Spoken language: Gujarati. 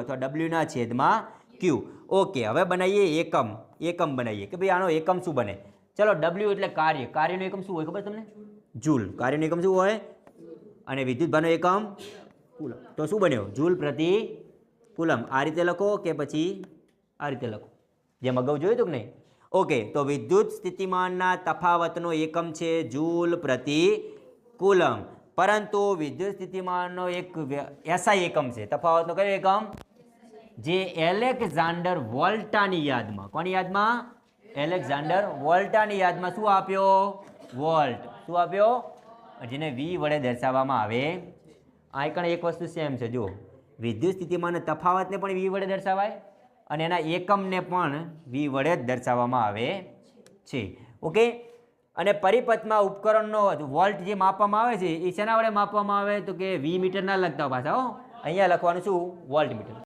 અથવા ડબલ્યુ ના છેદમાં ક્યુ. ઓકે, હવે બનાવીએ એકમ. એકમ બનાવીએ કે ભાઈ આનો એકમ શું બને. ચલો, ડબલ્યુ એટલે કાર્ય. કાર્યનો એકમ શું હોય ખબર તમને? જૂલ. કાર્યનો એકમ શું હોય? અને વિદ્યુતભારનો એકમ કુલમ. તો શું બન્યો? જૂલ પ્રતિ કુલમ. આ રીતે લખો કે પછી આ રીતે લખો, જેમ અગાઉ જોયું હતું કે નહીં? ઓકે, તો વિદ્યુત સ્થિતિમાનના તફાવતનો એકમ છે જૂલ પ્રતિ કુલમ. પરંતુ વિદ્યુત સ્થિતિમાનનો એક એસઆઈ એકમ છે. તફાવતનો કયો એકમ? જે એલેક્ઝાન્ડર વોલ્ટાની યાદમાં, કોની યાદમાં? એલેક્ઝાન્ડર વોલ્ટાની યાદમાં શું આપ્યો? વોલ્ટ. શું આપ્યો? જેને વી વડે દર્શાવવામાં આવે. આ પણ એક વસ્તુ સેમ છે. જો વિદ્યુત સ્થિતિમાન તફાવતને પણ વી વડે દર્શાવાય અને એના એકમને પણ વી વડે જ દર્શાવવામાં આવે છે. ઓકે, અને પરિપથમાં ઉપકરણનો વોલ્ટ જે માપવામાં આવે છે એ શેના વડે માપવામાં આવે? તો કે વી મીટર ના લખતા પાછા, અહીંયા લખવાનું શું? Volt metre.